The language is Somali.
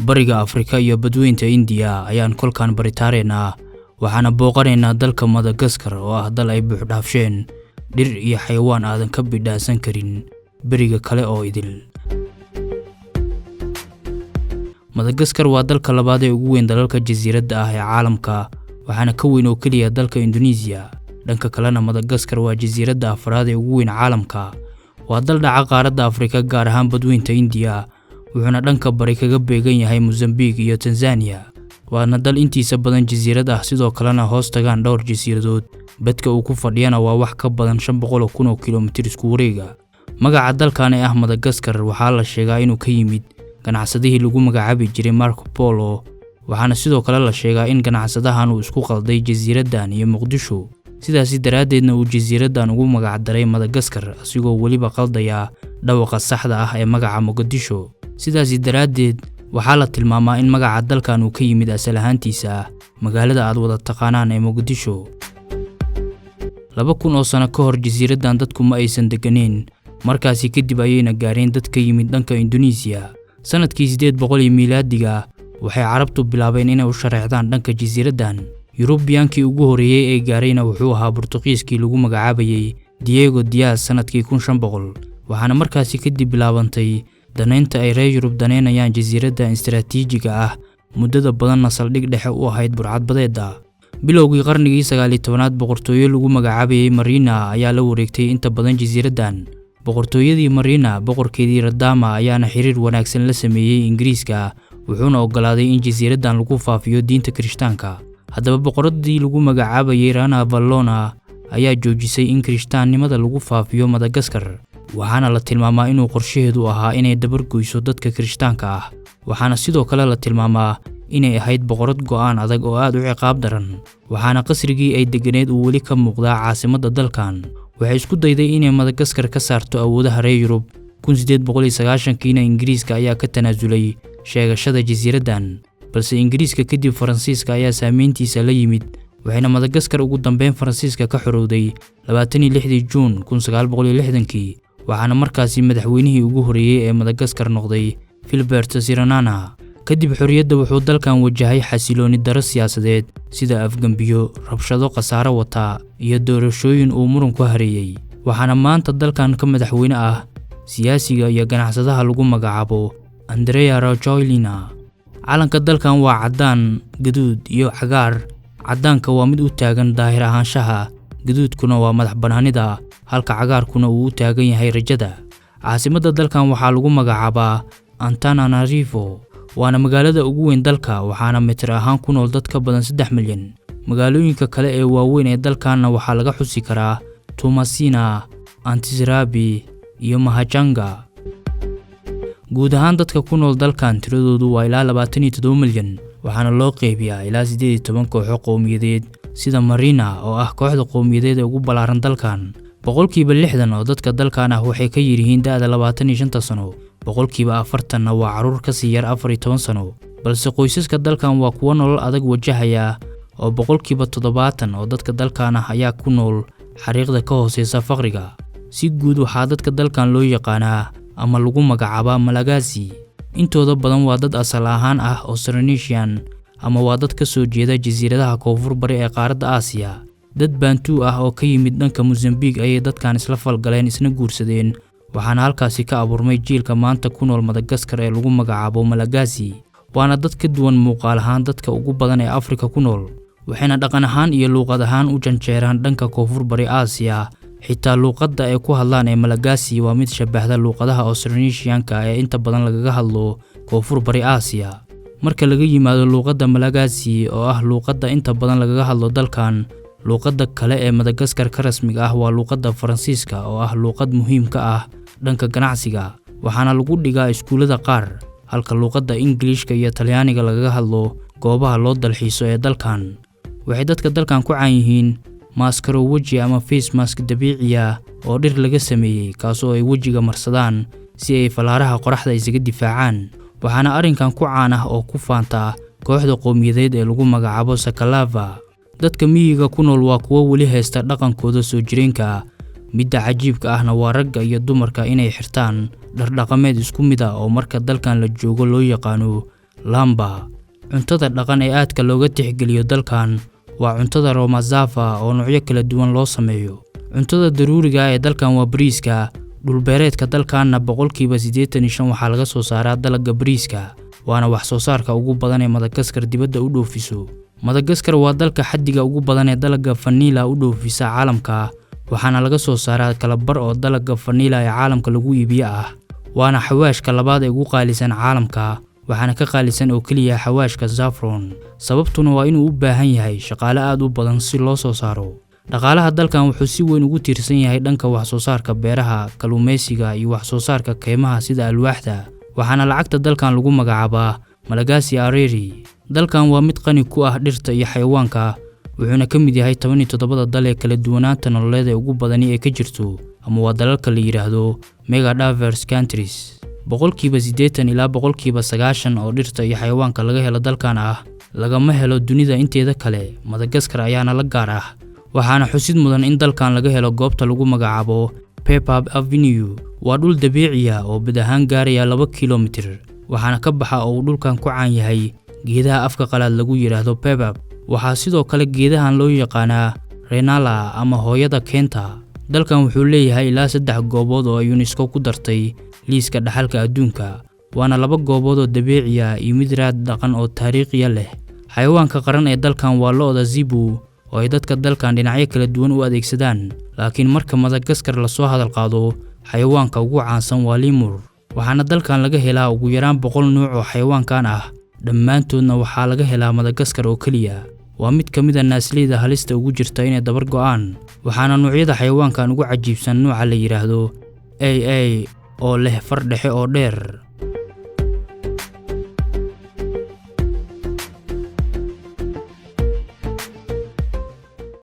bariga Afrika iyo badweynta India ayaan kolkaan baritaareenaa waxaana booqanaynaa dalka Madagascar oo ah dal ay buuxdhaafsheen dhir iyo xayawaan aadan ka bidhaasan karin bariga kale oo idil. Madagascar waa dalka labaad ee ugu weyn dalalka jasiiradda ah ee caalamka waxaana ka weyn oo kaliya dalka Indonesia. dhanka kalena Madagascar waa jasiiradda afraad ee ugu weyn caalamka. waa dal dhaca qaaradda Afrika gaar ahaan badweynta India wuxuuna dhanka bari kaga beegan yahay Mozambique iyo Tanzania. waana dal intiisa badan jasiirad ah sidoo kalena hoos tagaan dhowr jasiiradood. badka uu ku fadhiyana waa wax ka badan 500,000 kiiloomitir isku wareega. magaca dalkan ee ah Madagascar waxaa la sheegaa inuu ka yimid ganacsadihii lagu magacaabi jiray Marco Polo. waxaana sidoo kale la sheegaa in ganacsadahan uu isku qalday jasiiraddan iyo Muqdisho. sidaas daraadeedna uu jasiiraddan ugu magac daray Madagascar asigoo waliba qaldaya dhawaqa saxda ah ee magaca Muqdisho. sidaas daraadeed waxaa la tilmaamaa in magaca dalkan uu ka yimid asal ahaantiisa magaalada aad wada taqaanaan ee Muqdisho. 2,000 oo sano ka hor jasiiraddan dadku ma aysan deganeen, markaasi kadib ayayna gaareen dad ka yimid dhanka Indonesia. sanadkii 800 miilaadiga waxay carabtu bilaabeen inay u shareecdaan dhanka jasiiraddan. Yurubiyankii ugu horeeyay ee gaarayna wuxuu ahaa Boortaqiiskii lagu magacaabayay Diego Diaz sanadkii 1500. waxaana markaasi kadib bilaabantay danaynta ay reer Yurub danaynayaan jasiiraddan istiraatiijiga ah muddada badanna saldhig dhexe u ahayd burcadbadeedda. bilowgii qarnigii 19aad boqortooyo lagu magacaabayay Marina ayaa la wareegtay inta badan jasiiraddan. boqortooyadii Marina boqorkeedii Radama ayaana xiriir wanaagsan la sameeyay Ingiriiska wuxuuna ogolaaday in jasiiraddan lagu faafiyo diinta Kirishtaanka. haddaba boqoradii lagu magacaabayay Rana Valona ayaa joojisay in Kirishtaannimada lagu faafiyo Madagascar. waxaana la tilmaamaa inuu qorshaheedu ahaa inay dabargoyso dadka Kirishtaanka ah. waxaana sidoo kale la tilmaamaa inay ahayd boqorad go'aan adag oo aad u ciqaab daran. waxaana qasrigii ay deganeed uu weli ka muuqdaa caasimadda dalkan. waxay isku dayday inay Madagascar ka saarto awoodaha reer Yurub. 1890kiina Ingiriiska ayaa ka tanaasulay sheegashada jasiiraddan, balse Ingiriiska kadib Faransiiska ayaa saameyntiisa la yimid waxayna Madagascar ugu dambeyn Faransiiska ka xorowday 26 Juun 1960. waxaana markaasi madaxweynihii ugu horeeyay ee Madagascar noqday Philbert Tsiranana. kadib xorriyadda wuxuu dalkan wajahay xasilooni daro siyaasadeed sida afgambiyo, rabshado khasaare wata iyo doorashooyin uu muran ku hareeyay. waxaana maanta dalkan ka madaxweyne ah siyaasiga iyo ganacsadaha lagu magacaabo Andrea Rajoelina. calanka dalkan waa caddaan, gaduud iyo cagaar. caddaanka waa mid u taagan daahir ahaanshaha, gaduudkuna waa madax bannaanida, halka cagaarkuna uu u taagan yahay rajada. caasimadda dalkan waxaa lagu magacaabaa Antananarivo, waana magaalada ugu weyn dalka waxaana mitir ahaan ku nool dad ka badan 3 milyan. magaalooyinka kale ee waaweyn ee dalkanna waxaa laga xusi karaa Tomasina, Antsirabe iyo Mahajanga. guud ahaan dadka ku nool dalkan tiradoodu waa ilaa 27 milyan waxaana loo qeybiyaa ilaa 18 kooxo qowmiyadeed sida Marina oo ah kooxda qowmiyadeed ee ugu ballaaran dalkan. 60% oo dadka dalkan ah waxay ka yirihiin da'da 25 sano, 40% waa caruur ka sii yar 14 sano. balse qoysaska dalkan waa kuwa nolol adag wajahaya oo 70% oo dadka dalkan ah ayaa ku nool xariiqda ka hooseysa faqriga. si guud waxaa dadka dalkan loo yaqaanaa ama lagu magacaabaa Malagasy. intooda badan waa dad asal ahaan ah Austronesian ama waa dad ka soo jeeda jasiiradaha koonfur bari ee qaaradda Aasiya. dad Bantu ah oo ka yimid dhanka Mozambique ayay dadkan isla falgaleen isna guursadeen waxaana halkaasi ka abuurmay jiilka maanta ku nool Madagascar ee lagu magacaabo Malagasy. waana dad ka duwan muuqaal ahaan dadka ugu badan ee Afrika ku nool, waxayna dhaqan ahaan iyo luuqad ahaan u janjeeraan dhanka koonfur bari Aasiya. xitaa luuqadda ay ku hadlaan ee Malagasy waa mid shabahda luuqadaha Austronesianka ee inta badan lagaga hadlo koonfur bari Aasiya. marka laga yimaado luuqadda Malagasy oo ah luuqadda inta badan lagaga hadlo dalkan, luuqadda kale ee Madagascar ka rasmiga ah waa luuqadda Faransiiska oo ah luuqad muhiim ka ah dhanka ganacsiga waxaana lagu dhigaa iskuulada qaar, halka luuqadda Ingiriiska iyo Talyaaniga lagaga hadlo goobaha loo dalxiiso ee dalkan. waxay dadka dalkan ku caan yihiin maaskaro waji ama face mask dabiici ah oo dhir laga sameeyay kaasoo ay wajiga marsadaan si ay falaaraha qoraxda isaga difaacaan. waxaana arrinkan ku caan ah oo ku faanta kooxda qowmiyadeed ee lagu magacaabo Sakalava. dadka miyiga ku nool waa kuwa weli haysta dhaqankooda soo jireenka. midda cajiibka ahna waa ragga iyo dumarka inay xirtaan dhar dhaqameed isku mid ah oo marka dalkan la joogo loo yaqaano lamba. Cuntada dhaqan ee aadka looga tixgeliyo dalkan waa cuntada Romazafa oo noocyo kala duwan loo sameeyo. Cuntada daruuriga ee dalkan waa bariiska. Dhulbeereedka dalkanna 85% waxaa laga soo saaraa dalagga bariiska, waana wax soo saarka ugu badan ee Madagascar dibadda u dhoofiso. Madagascar waa dalka xaddiga ugu badan ee dalagga vanilla u dhoofisa caalamka, waxaana laga soo saaraa kala bar oo dalagga vanilla ee caalamka lagu iibiyo ah. Waana xawaashka labaad ee ugu qaalisan caalamka, waxaana ka qaalisan oo kaliya xawaashka saffron. Sababtuna waa inuu u baahan yahay shaqaale aad u badan si loo soo saaro. Dhaqaalaha dalkan wuxuu si weyn ugu tiirsan yahay dhanka wax soo saarka beeraha, kalluumeysiga iyo wax soo saarka keymaha sida alwaaxda. Waxaana lacagta dalkan lagu magacaabaa Malagasy Areri. Dalkan waa mid qani ku ah dhirta iyo xayawaanka, wuxuuna ka mid yahay 17 dal ee kala duwanaanta nololeed ee ugu badan ee ka jirto, ama waa dalalka la yiraahdo mega diverse countries. 80% ilaa 90% oo dhirta iyo xayawaanka laga helo dalkan ah lagama helo dunida inteeda kale. Madagascar ayaana la gaar ah. Waxaana xusid mudan in dalkan laga helo goobta lagu magacaabo Pepab Avenue. Waa dhul dabiici ah oo bad ahaan gaaraya 2 kiiloomitir, waxaana ka baxa oo dhulkan ku caan yahay geedaha afka qalaad lagu yiraahdo pepab. Waxaa sidoo kale geedahan loo yaqaanaa Renala ama hooyada keenta. Dalkan wuxuu leeyahay ilaa 3 goobood oo UNESCO ku dartay liiska dhaxalka adduunka, waana 2 goobood oo dabiici ah iyo mid raad dhaqan oo taariikhi leh. Xayawaanka qaran ee dalkan waa lo'da Zebu oo ay dadka dalkan dhinacyo kala duwan u adeegsadaan, laakiin marka Madagascar la soo hadal qaado, xayawaanka ugu caansan waa lemur. Waxaana dalkan laga helaa ugu yaraan 100 nooc oo xayawaankan ah, dhammaantoodna waxaa laga helaa Madagascar oo kaliya. Waa mid ka mid ah naasleyda halista ugu jirta inay dabar go'aan. Waxaana noocyada xayawaankan ugu cajiibsan nooca la yiraahdo AA oo leh far dhexe oo dheer.